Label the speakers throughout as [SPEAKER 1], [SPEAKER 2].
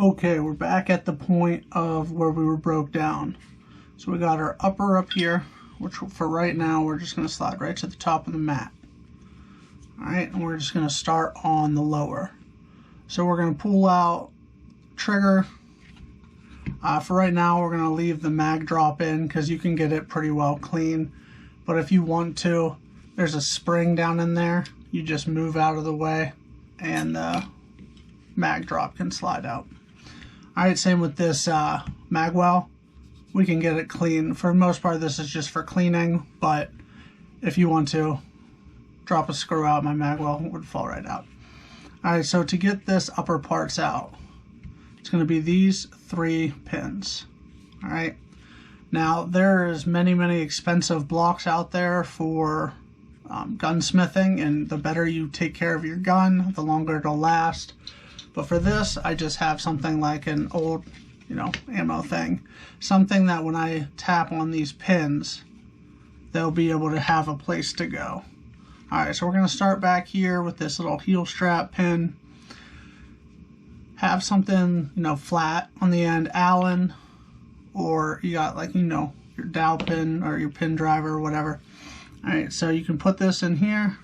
[SPEAKER 1] Okay, we're back at the point of where we were broke down. So we got our upper up here, which for right now we're just going to slide right to the top of the mat. Alright, and we're just going to start on the lower. So we're going to pull out trigger. For right now we're going to leave the mag drop in because you can get it pretty well clean. But if you want to, there's a spring down in there. You just move out of the way and the mag drop can slide out. Alright, same with this mag well. We can get it clean. For the most part, this is just for cleaning, but if you want to drop a screw out, my mag well would fall right out. Alright, so to get this upper parts out, it's going to be these 3 pins. Alright, now there's many expensive blocks out there for gunsmithing, and the better you take care of your gun, the longer it'll last. But for this, I just have something like an old, ammo thing. Something that when I tap on these pins, they'll be able to have a place to go. Alright, so we're going to start back here with this little heel strap pin. Have something, flat on the end, Allen, or you got like, your dowel pin or your pin driver or whatever. Alright, so you can put this in here.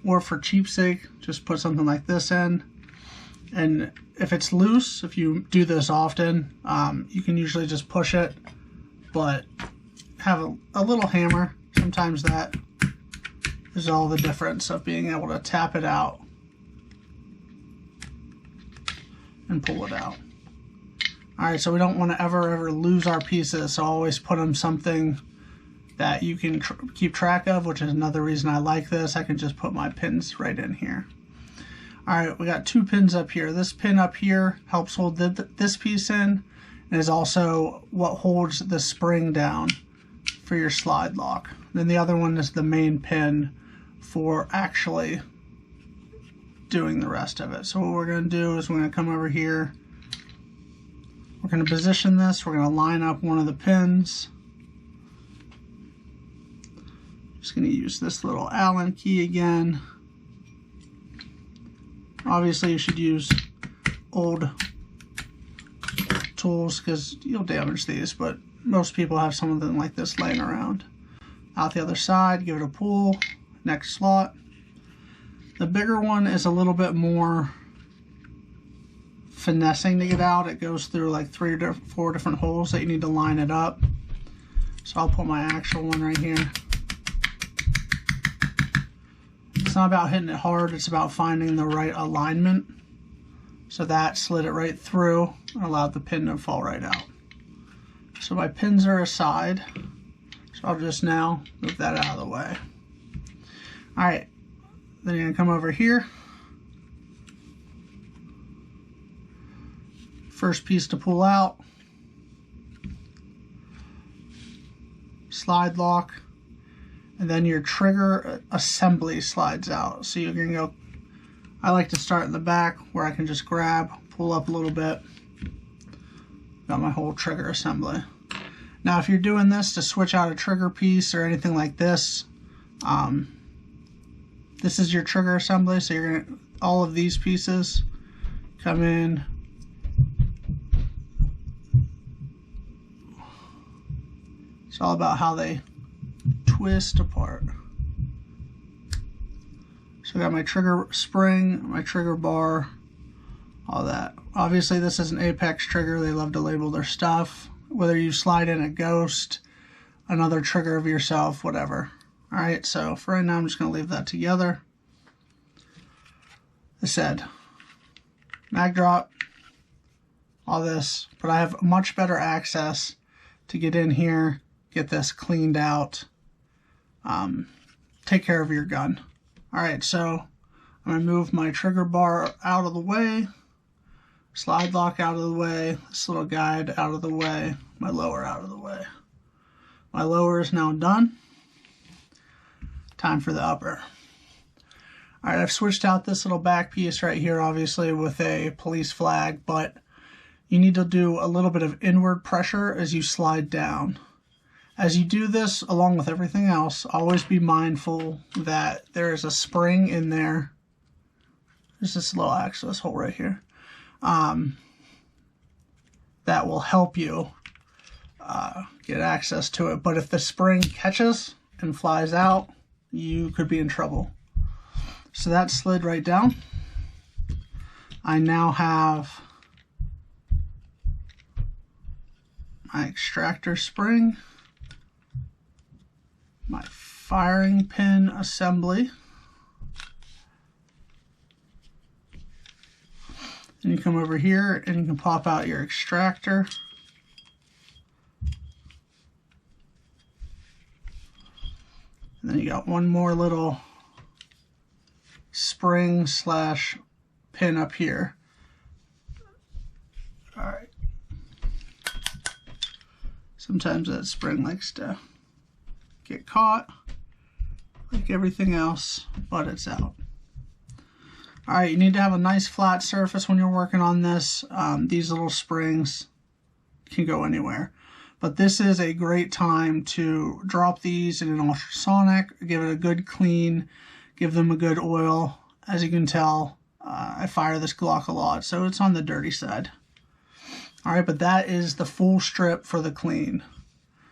[SPEAKER 1] Or for cheap's sake, just put something like this in. And if it's loose, if you do this often, you can usually just push it. But have a little hammer. Sometimes that is all the difference of being able to tap it out and pull it out. Alright, so we don't want to ever lose our pieces. So always put them something that you can keep track of, which is another reason I like this. I can just put my pins right in here. Alright, we got 2 pins up here. This pin up here helps hold this piece in, and is also what holds the spring down for your slide lock. Then the other one is the main pin for actually doing the rest of it. So what we're going to do is we're going to come over here. We're going to position this. We're going to line up one of the pins. Just going to use this little Allen key again. Obviously you should use old tools because you'll damage these, but most people have something like this laying around. Out the other side, give it a pull, next slot. The bigger one is a little bit more finessing to get out. It goes through like 3 or 4 different holes that you need to line it up. So I'll put my actual one right here. It's not about hitting it hard, it's about finding the right alignment. So that slid it right through and allowed the pin to fall right out. So my pins are aside. So I'll just now move that out of the way. Alright, then you're going to come over here. First piece to pull out. Slide lock. And then your trigger assembly slides out. So you're going to go, I like to start in the back where I can just grab, pull up a little bit. Got my whole trigger assembly. Now if you're doing this to switch out a trigger piece or anything like this, this is your trigger assembly. So you're going to, all of these pieces come in. It's all about how they twist apart. So I got my trigger spring, my trigger bar, all that. Obviously this is an Apex trigger. They love to label their stuff. Whether you slide in a Ghost, another trigger of yourself, whatever. Alright, so for right now I'm just going to leave that together. I said, mag drop, all this, but I have much better access to get in here, get this cleaned out, take care of your gun. Alright, so I'm going to move my trigger bar out of the way, slide lock out of the way, this little guide out of the way, my lower out of the way. My lower is now done. Time for the upper. Alright, I've switched out this little back piece right here, obviously with a police flag, but you need to do a little bit of inward pressure as you slide down. As you do this, along with everything else, always be mindful that there is a spring in there. There's this little access hole right here. that will help you get access to it. But if the spring catches and flies out, you could be in trouble. So that slid right down. I now have my extractor spring, my firing pin assembly, and you come over here and you can pop out your extractor. And then you got one more little spring slash pin up here. All right. Sometimes that spring likes to get caught, like everything else, but it's out. All right, you need to have a nice flat surface when you're working on this. These little springs can go anywhere. But this is a great time to drop these in an ultrasonic, give it a good clean, give them a good oil. As you can tell, I fire this Glock a lot, so it's on the dirty side. All right, but that is the full strip for the clean.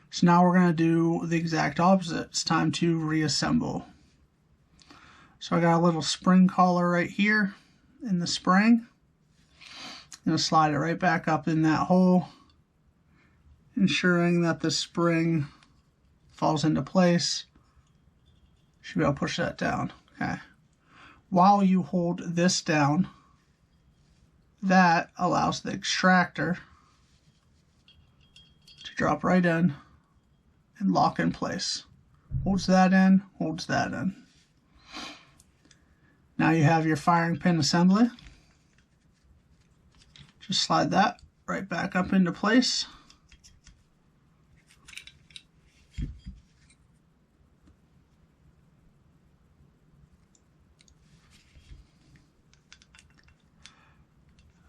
[SPEAKER 1] So now we're gonna do the exact opposite. It's time to reassemble. So I got a little spring collar right here in the spring. I'm gonna slide it right back up in that hole, ensuring that the spring falls into place. Should be able to push that down. Okay. While you hold this down, that allows the extractor to drop right in and lock in place. Holds that in, holds that in. Now you have your firing pin assembly. Just slide that right back up into place.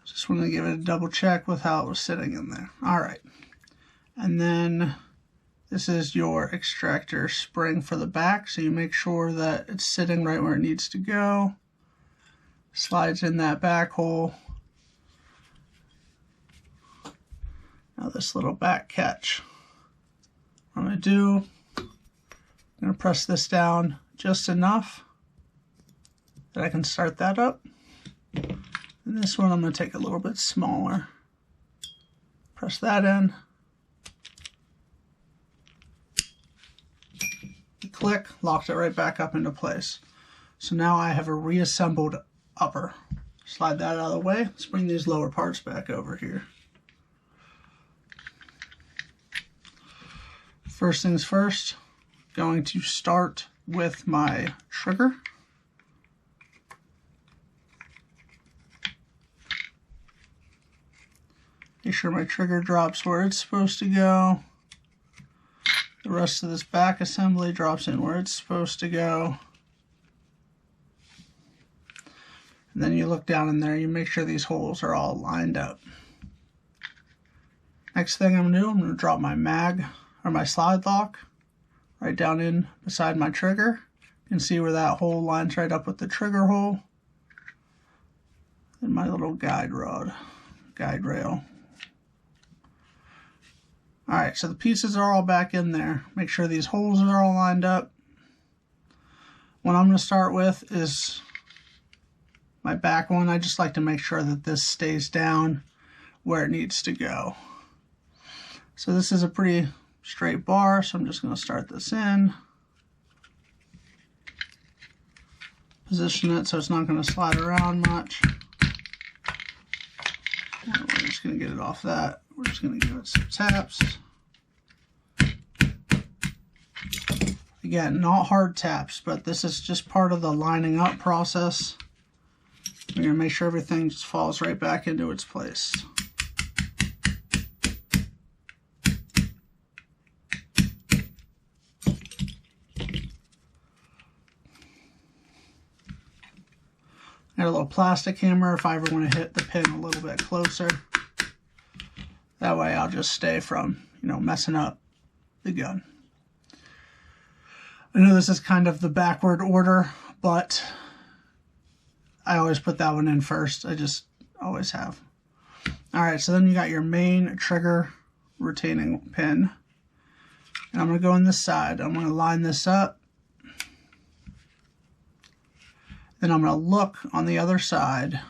[SPEAKER 1] Just want to give it a double check with how it was sitting in there. All right. And then this is your extractor spring for the back, so you make sure that it's sitting right where it needs to go. Slides in that back hole. Now this little back catch. What I'm going to do, I'm going to press this down just enough that I can start that up. And this one I'm going to take a little bit smaller. Press that in. Click, locked it right back up into place. So now I have a reassembled upper. Slide that out of the way. Let's bring these lower parts back over here. First things first, going to start with my trigger. Make sure my trigger drops where it's supposed to go. The rest of this back assembly drops in where it's supposed to go. And then you look down in there, you make sure these holes are all lined up. Next thing I'm going to do, I'm going to drop my mag, or my slide lock, right down in beside my trigger. You can see where that hole lines right up with the trigger hole. And my little guide rail. Alright, so the pieces are all back in there. Make sure these holes are all lined up. What I'm going to start with is my back one. I just like to make sure that this stays down where it needs to go. So this is a pretty straight bar, so I'm just going to start this in. Position it so it's not going to slide around much. And we're just going to get it off that. We're just going to give it some taps. Again, not hard taps, but this is just part of the lining up process. We're going to make sure everything just falls right back into its place. Got a little plastic hammer if I ever want to hit the pin a little bit closer. That way I'll just stay from, messing up the gun. I know this is kind of the backward order, but I always put that one in first. I just always have. Alright, so then you got your main trigger retaining pin. And I'm going to go on this side. I'm going to line this up. Then I'm going to look on the other side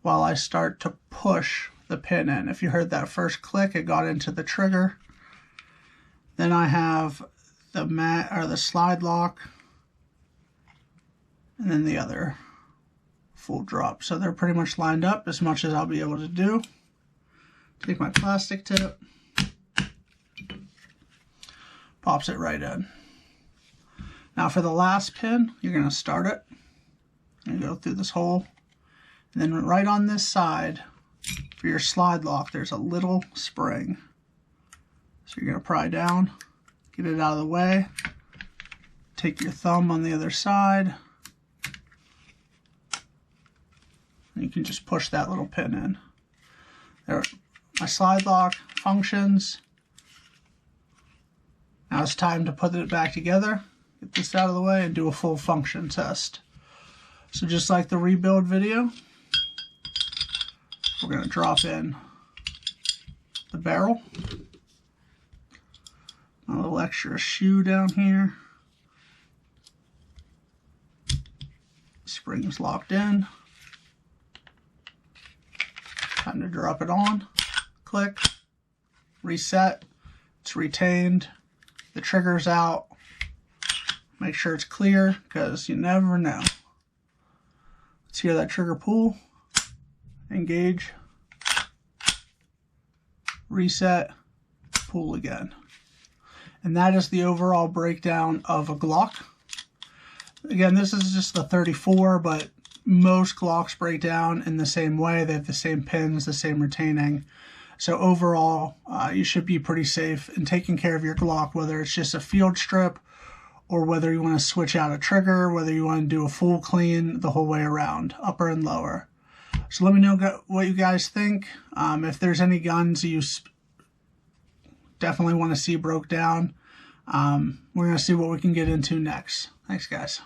[SPEAKER 1] while I start to push the pin in. If you heard that first click, it got into the trigger. Then I have the mat or the slide lock, and then the other full drop. So they're pretty much lined up as much as I'll be able to do. Take my plastic tip, pops it right in. Now for the last pin, you're going to start it and go through this hole. And then right on this side, for your slide lock, there's a little spring. So you're going to pry down, get it out of the way, take your thumb on the other side, and you can just push that little pin in. There, my slide lock functions. Now it's time to put it back together. Get this out of the way and do a full function test. So just like the rebuild video, we're going to drop in the barrel. A little extra shoe down here. Spring's locked in. Time to drop it on. Click. Reset. It's retained. The trigger's out. Make sure it's clear because you never know. Let's hear that trigger pull. Engage. Reset. Pull again. And that is the overall breakdown of a Glock. Again, this is just the 34, but most Glocks break down in the same way. They have the same pins, the same retaining. So overall, you should be pretty safe in taking care of your Glock, whether it's just a field strip or whether you want to switch out a trigger, whether you want to do a full clean the whole way around, upper and lower. So let me know what you guys think. If there's any guns you definitely want to see broke down, we're going to see what we can get into next. Thanks, guys.